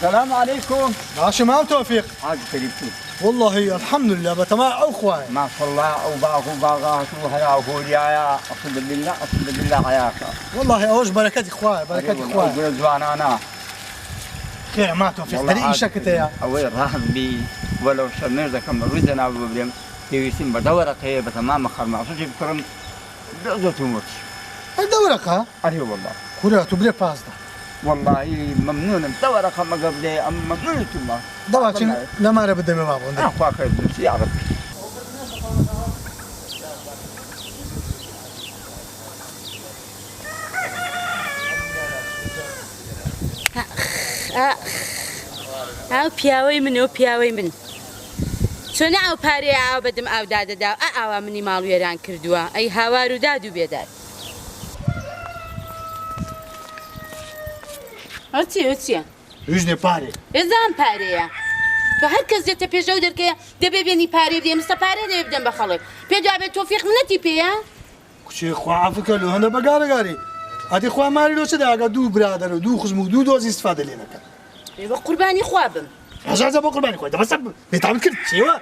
السلام عليكم. ماشي ما توفيق. حاج كريمتي. والله الحمد لله بتماع أخوي. ما شاء الله وباغات وهيا وهوليا أقسم بالله أقسم بالله حياك. والله أوش بركة إخوي بركة إخوي. أقول زوان أنا. خير ما توفيق. ترى إيش كتيا. أول راهم بي ولو شرنا ذا كم رودنا وبليم تيسين بدورة هي بتمام خرم أصلا بكرم بيعزو تموت. الدورة ها؟ أيه والله. كلها تبلي باسدا. والله ممنون بدورة كم قبل أم ممنون تما. دواء لما رب الدم بابا. أخوك يا رب. ئەو پیاوەی من و پیاوەی من چۆن ئەو پارەیە ئاو بەدەم ئاودا دەدا ئاوا منی ماڵ وێران کردووە ئەی هاوار و داد و بێدار ئەو چییە؟ ژنێ پارێ ێزان پارەیە تۆ هەر کەس دێتە پێشەو دەرکەیە دەبێ بێنی پارێ بدێ مستە پارە دەوێ بدەم بە خەڵک پێ دوابێت تۆفیق منەتی پێیە؟ کچێ خواعافکە لە هەندە بەگارەگاری ئەتی خوا ماری لۆ چدا ئەگە دوو برادەر و دوو خزم و دوو دۆزی استفادە لێ نەکە بە قوربانی خوا بم هەژارجە بۆ قوربانی خۆی دەبەسە بێتاون کرد چێوە؟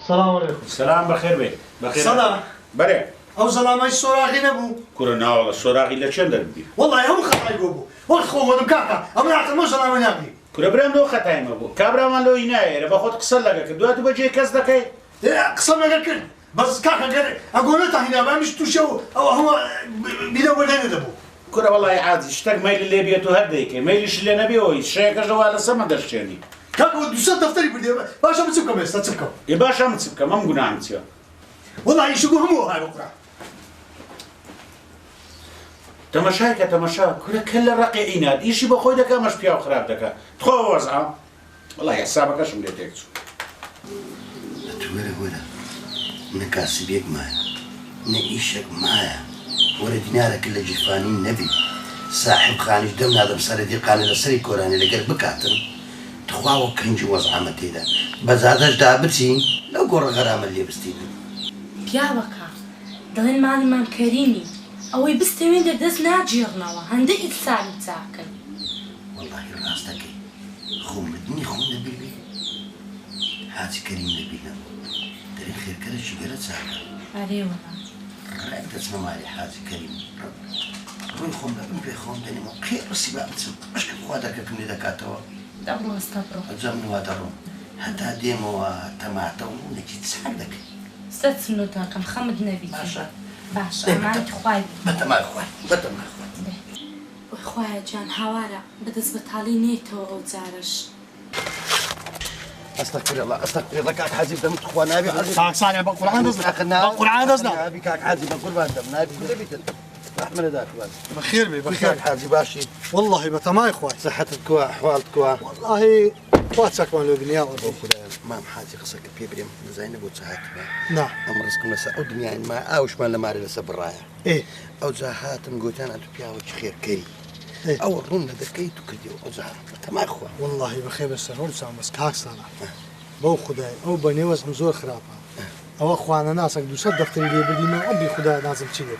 سلام علیکم. سلام بخیر بی. بخیر. سلام. بله. ئەو زەڵامەی سۆراغی نەبوو. کوڕە ناوەڵە سۆراغی لە چێن دەربی؟ وەڵڵای هەموو خەتای بۆ بوو. وەخت خۆمەدم کاکە ئەمە ناکەمەوە زەڵامە نابی. کوڕە برام لەو خەتایمە بوو. کابرامان لەوی نایێرە بە خۆت قسە لەگە کرد. دوات بەجێ کەس دەکەی؟ قسەم لەگە کرد. بەس کاکە گەر ئەگۆنە تاهینا بامیش تووشە و ئەوە هەموو بیرە وەلێنە دەبوو. کوڕە وەڵای عادی شتێک مەیلی لێ بێت و هەر دەیکەی. مەیلیش لێ نەبێەوەی شەیەکەش وا لەسەمە دەرشێنی. کاکە دووسەد دەفتەری بردێ باشە بچ بکەم ئێستا چ بکەم؟ ێ باشە من چ بکەم ئەم گوناهم چییە؟ وەڵڵای ئیشگو هەموو هاي بقرا. تەماشاکە تەماشا کوڕە کە لە ڕقی عینات ئیشی بە خۆی دەکە ئەمەش پیا و خراپ دەکە. تخۆ وەرزە وەڵای حسابەکەشم لێ تێک چوو. وەرە وەرە نە کاسبێک مایە نە ئیشێک مایە وەرە دینارێکە لە جیفانی نەبی ساحب خانیش دەم نادەم سەرەتی قانە لەسەری کۆرانی لەگەر بکاتن تخواوە کنجی وەزعامە تێدا بەزادەشدا بچین لەو گۆڕە غەرامە لێ بستینن پیاوەکە دەڵێن ماڵیمان کەریمی ئەوەی بستەوێن دەست ناجێڕنەوە هەندە ئیسالی چاکەن وەڵڵاهی ڕاست دەکەی خۆم بدنی خۆم دەبیبێ حاجی کەریم دەبینم دەرێ خێرکەرەشی گەرە چاکە ئەرێوەڵا ڕێک دەچمە مالی حاجی کەریم ڕووی خۆم دەبم پێ خۆم دەنێمەوە خێر ڕسی با بچم بەشکە خوا دەکەکم لێ دەکاتەوە دەبڕۆ ئەستا بڕۆ ئەجەم نوا دەڕۆم هەتا دێمەوە تەماتە و نەکی چاک دەکەی سە چنۆتاکەم خەمت نەبی باشە باشە ئەمانت خوای بەتەمای خوای بەتەمای خوای وەی خوایە جان هاوارە بەدەست بەتاڵی نێتەوە ئەو جارەش استغفر الله استغفر الله كاك حاجي بدم تخوان نبي كاك صانع بقرعان دزنا بقرعان دزنا نبي كاك حاجي بقربان دم نبي بدبيت رحمة ذاك بخير بي بخير حاجي باشي والله بتماي خوي صحتك كوا احوالك كوا والله فاتك مالو بنيا ما حاجي قصك بيبريم زينب وتسهات نعم امرسكم لسا او دنيا ما اوش مال ماري لسا برايا ايه او زهات مقوتان انتو بياوش خير كري إيه؟ او الرون دكيت وكديو او زهات تمام اخوه والله بخير بس هون سام بس كاك صانع بو خداي او بني وزن زور خرابه او اخوانا ناسك دو صد دفتري لي بدينا ابي خداي لازم تشي لك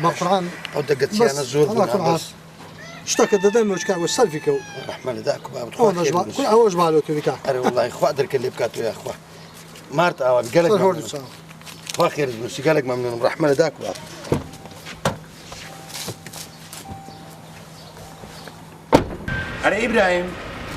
بقران او دقت انا زور بس اشتكى ددم وش كان والسلفي كو رحمن ذاك باب كل اواج بالو كذا اري والله اخو ادرك اللي بكاتو يا اخوه مارت اوان قالك اخو خير بس قالك ممنون رحمن ذاك باب اري ابراهيم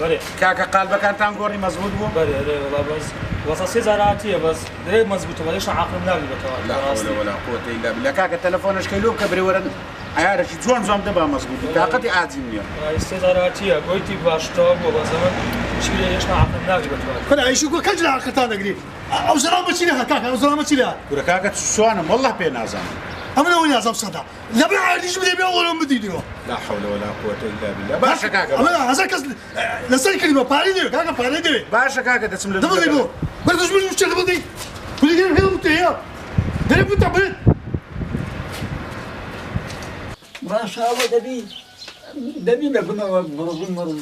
بله كاكا قلبك انت انقوري مزبوط بو بله والله بس وصاصي زرعتيه بس دري مزبوطه وليش عاقل ناقي بتوالي لا حول ولا قوه الا بالله كاكا تلفونش كيلو كبري ورد عیارێکی جوان جوان دەبا مەزبوط تاقەتی ئاجی نییە ئێستێزاراتیە گۆیتی باشتەوە بۆ بەزەمە چیرە هێشتا عقل ناگری بەتوان خۆنا ئەیشو گۆ کەنج لە عقلتان دەگری ئەو زەڵام بەچی نەهات کاکە ئەو زەڵام بەچی لەهات گورە کاکە سوانم وەڵڵا پێ نازانم ئەمە لەوەی نازام سەدا لەبێ عاردیش بدەی بێ وەڵام بدیدەوە لا حول ولا قوة إلا بالله باشە کاکە ئەمە هەزار کەس لەسەری کردی بە پارەی دەوێت کاکە پارەی دەوێت باشە کاکە دەچم لە دەبڵێ بۆ بەردەش بژ شتێک بدەی کولیگەر هێڵ تێیە دەرێ بوتە برێت ماشاءالله دبي لكم مرض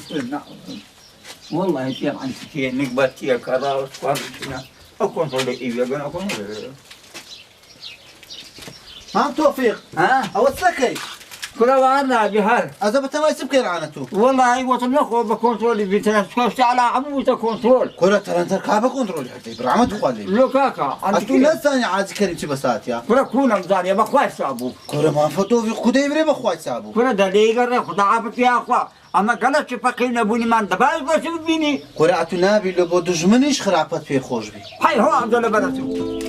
والله شيء عن شيء نقبل شيء كذا وسكونا أكون صلي إيجابا أكون مام توفيق أو السكي كل وانا بهال هذا بتماس بكير عنته والله أيوة تنخو بكنترول بتنسكوش على عمو تكنترول كرة ترى أنت ركابة كنترول حتى برعمة تقولي لو كاكا أنتو لا ثانية عاد كريم تبسات يا كل كونا مزارية بخواي سابو كرة ما فتوفيق كده يبري بخواي سابو كل دليل خدا عبت يا أخوا أما قالت شفقين أبوني من دباز بس بيني كرة أتونا بيلو بدوج منيش خرابات في خوش بي هاي هو عبد الله برسو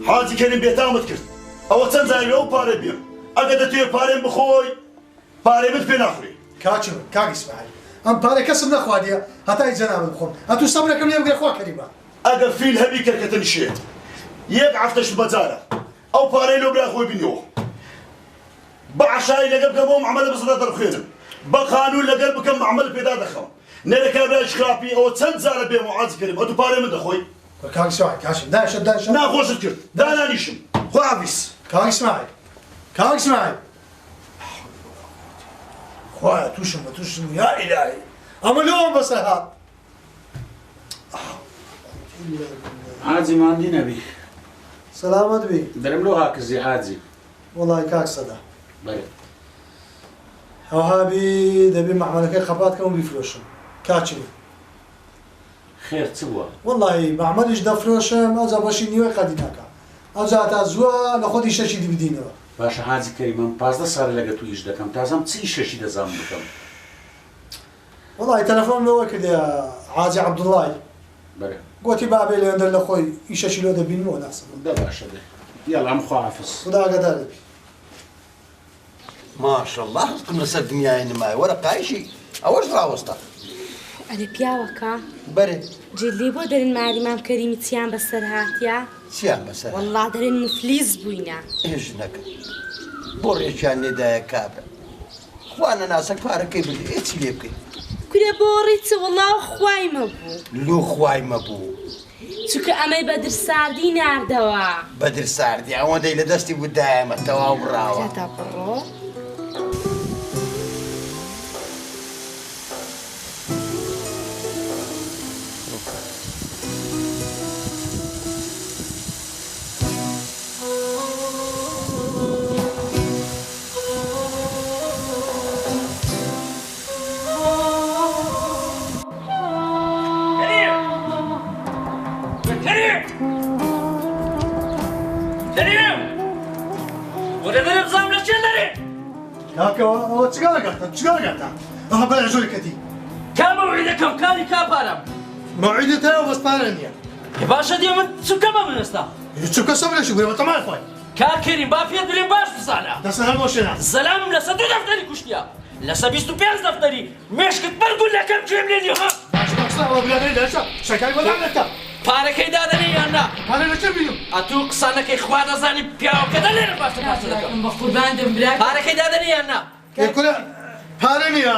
حاجی کەریم بێتامت کرد ئەوە چەند زاویە و پارە بێم ئەگە دەتوێت پارێم بخۆی پارێمت پێ ناخورێ کاچم کاک ئیسماعیل ئەم پارە کەسم نەخوادیە هەتای جەنابم بخۆم ئەتوو سەبرەکەم لێ بگرێ خوا کەریمە ئەگەر فیل هەبی کەرکەتە نشێت یەک عەفتەش بەجارە ئەو پارەی لۆ برا خۆی بینەوە بە عەشایی لەگەڵ بکەم بۆ معامەلە بزڕە دەرخوێنم بە قانون لەگەڵ بکەم معامەلە پێدا دەخەم نەرە کابرای خراپی ئەوە چەند جارە بێم و حاجی کەریم ئەتوو پارەی من دەخۆی کاک ئیسماعیل کاشم دایشە ناخۆشت کرد دانانیشم خواحافیز کاک ئیسماعیل خوایە تووشم بە تووشم یا ئیلاهی ئەمە لەوەم بەسەر هات حاجی ماندی نەبی سەلامەت بی دەرم لۆ هاکزی حاجی وەڵای کاک سەدا بەێ هەوهابی دەبێ مەحمەلەکەی خەباتکەم و بیفرۆشم کاچی خێر چ بووە والله معمەلیش دەفرۆشم ئەجا بەشی نیوەی قەدی ناکە ئەجا تا زووە لە خۆتی شەشی دی بدینەوە باشە حاجی کەریم من 15 ساڵ لەگە تو ئیش دەکەم تازەم چی شەشی دەزانم بکەم والله تەلەفۆن لەوە کردێ حاجی عەبدوڵڵای بەێ گوتی بابێ لەوێندەر لە خۆی ئیشەشی لۆ دەبینەوە ناسم دە باشە دێ یاڵا ئەم خواحافز خدا ئاگادار دەبی ما شاء الله رزقم لەسەر دنیای نمای وەرە قایشی ئەوەش ڕاوەستە ئەرێ پیاوەکە بەرێ جللی بۆ دەرن مالی مام کەریمی چیان بەسەر هاتیە چیان بەسەر والله دەرن مفلیس بووینە هێژ نەکە بۆ ڕێکیان لێدایە کابرا خوانە ناسەک پارەکەی بدی هیچی لێ بکەیت کورە بۆ ڕیچە والله خوایمە بوو لۆ خوای مەبوو چونکە ئەمەی بەدر ساردی ناردەوە بەدر ساردی ئەوەندەی لە دەستی بودایەمە تەواو بڕاوە تا بڕۆ کاکەوە ئەوە چگاگاتە ئەها بەلای زۆرکەتی کا مەوعیدەکەم کاری کاپارم مەوعیدت هەیە بەس پارە نییە باشە دیێ من چووکەمە منستا چووکە سەبرەشی بێ بە تەمای خۆی کاکەریم با پێت بڵێم باش بزانە دەسە هەر بۆ شوێنە زەلامم لەسەر 2 دەفتەری کوشتیە لەسەر 25 دەفتەری مێشکت بەرگول لەکەم جێم لێ نیوە باش بەخساوە بلادەی دەشە شەکای بەڵامێتە پارەکەی دادەنێ یاننا پارە لەچێ بینم ئەتوو قسانەکەی خوا دەزانی پیاوەکە دەلێرە باشە باشە دەکەم بە قورباندم برا پارەکەی دادەنێ یاننا کورە پارە نییە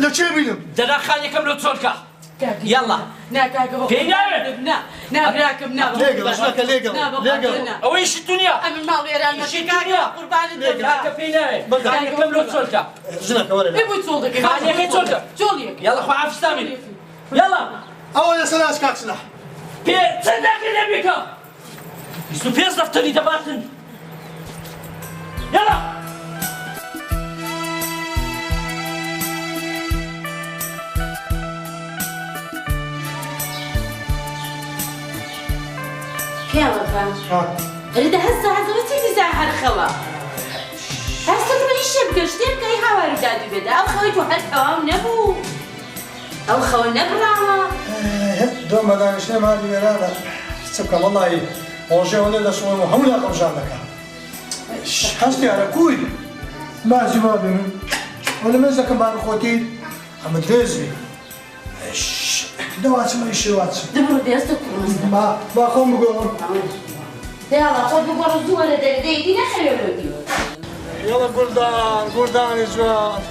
لەچێ بینم دەراخانیەکەم لە چۆرکە یاڵا ناکاکە پێی ناوێت نابراکەم ئەوەیشی دنیا ئەمن ماڵێران دنیا قوربانت کاکە پێی ناوێت خانیەکەم لە چۆرکە بۆی چۆڵ دەکەی خانیەکەی چۆرکە چۆڵیەک یاڵا خوا حافستامی یاڵا ئەوە لەسەر ئاش کاکسنا پێ چەنداکە لێ بێکە 25 دەفتەری دەباتن یاڵا پیاوەکە ئەرێدە هەستا هەزەوە چی دیزا هەرخەوە هەستا تۆ ئیشێ بکە شتێ بکەی هاواری دادی بێدا ئەو خەوەی تۆ هەر تەواو نەبوو ئەو خەوە نەبڕاوە دۆم بەدانیشتێ مالی وێرانە چ بکەم وەڵڵاهی ڕۆژێوە دەسوڵم و هەموو لاقەمژان دەکەم هەستیارە کوی بازی وا بێ من وەلە مێز دەکەم بارخۆتی ئەمە درێژی دەواچمە ئیشێ واچم دبڕ دێستە کوڕمەستە با خۆم بگۆڕم دێڵە خۆت بگۆڕ زووە لە دەردەیدی نەخەوێ يلا قردان قردان يا جوان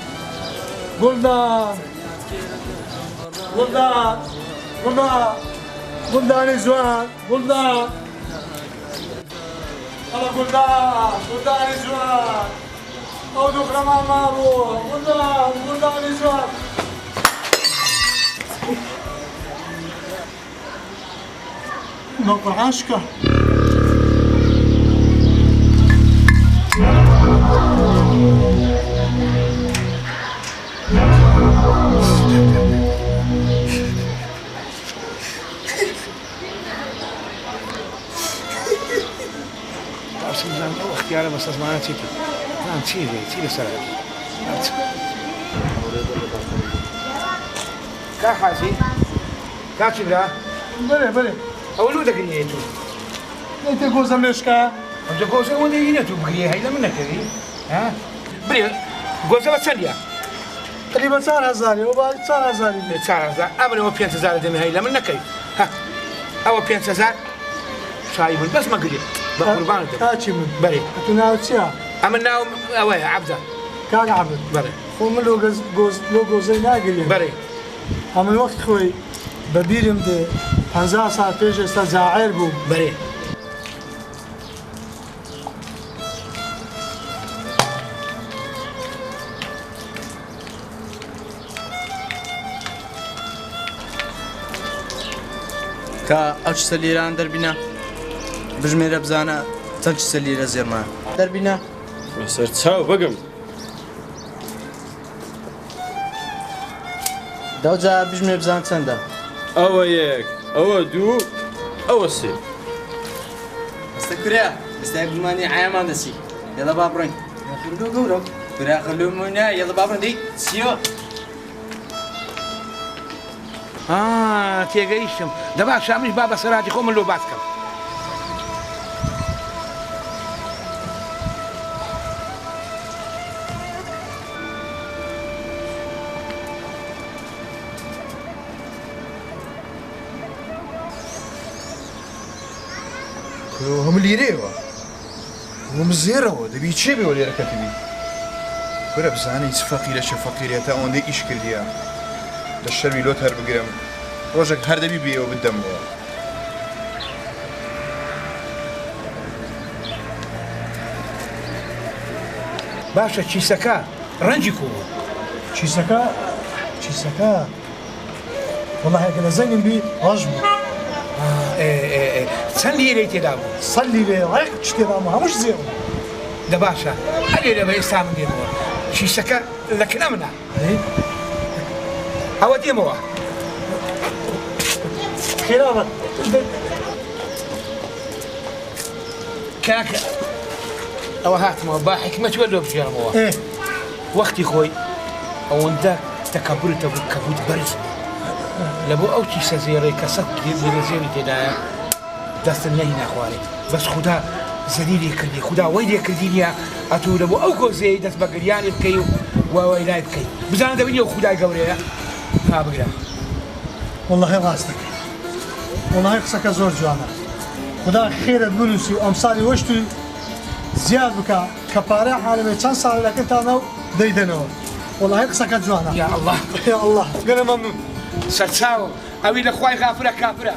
قردان قردان قردان قردان يا جوان قردان يلا قردان قردان يا جوان او دخل مع مارو قردان قردان يا جوان نقطة عشقة اختياري بس ما نسيت نعم تشيلي سلام كا حاسي كا كبرى بله اولودك نيتو انت جوز مشكا انت جوز وين نيتو بقري هاي لمن كذي ها بري جوز بتسليا تقريبا 4000 وبعد 4000 ابني هو 5000 دمي هاي لمن كذي ها او 5000 شايب بس ما قلت بقربان كاتشي من بري اتنا تشيا عملنا اوي عبده كان عبد بري ومن لو جوز ناقل بري اما الوقت خوي ببيرم دي 50 ساعه بيش استزاعر بو بري كا أوش سليران دربنا بجميرة بزانا تنش سليرة زيرما دربنا بسر تساو بقم دوجا بجميرة بزانا تندا أو يك أو دو أو سي استكريا استقبلماني عيامان دسي يلا بابرين خلو قولو برا خلو منا يلا بابرين دي سيو تێگەیشتم دەبا شامیش با بە سەراتی خۆ من لۆ باس بکەم هەموو لیرەیەوە هەموو زێرەوە دەبی چێ بێەوە لێرە کەتیبی وەرە بزانانی چ فەقیرە چه فەقیرێتە ئەوەندەی ئیش کردیە لە شەروی لۆت هەر بگرم ڕۆژێک هەر دەبی بێەوە بدەمەوە باشە چیسەکە ڕەنجی کووە چیسەکە وەڵا هەگە لە زەنگم بی ڕەش بوو چەند لیرەی تێدا بوو سەد لیرێ ڕێک چ تێدا بوو هەمووش زێڕ دە باشە هەلێرە بە ئێستا من دێمەوە چیسەکە لە کنە منە ئەوە دێمەوە خێراوە کاکە ئەوە هاتمەوە با حکمەتوە لۆ بژێڕمەوە وەختی خۆی ئەوەندە تەکەبورتە بوو کەبوت بەرز لە بۆ ئەو چیسە زێڕەی کە سەد لێرە زێری تێدایە دەستن نەهی ناخوارێ بەس خوددا زەری لێ کردی خوددا وەی لێ کردی نییە ئەتوو لە بۆ ئەو گۆزەیە دەست بە گریانی بکەی و وای لای بکەی بزانە دەبینی ئەو خودای گەورەیە ها بگرە وەڵڵاهی ڕاست دەکەی وەڵڵاهی قسەکە زۆر جوانە خوددا خێرت بنووسی و ئەمساڵی وەشتی زیاد بکە کە پارەی حالەمێ چەند ساڵەکەتانە و دەیدەنەوە وەڵڵاهی قسەکە جوانە یا الله یا الله گەرە مەمنون سەرچاوە ئەوی لە خوای غافرە کافرە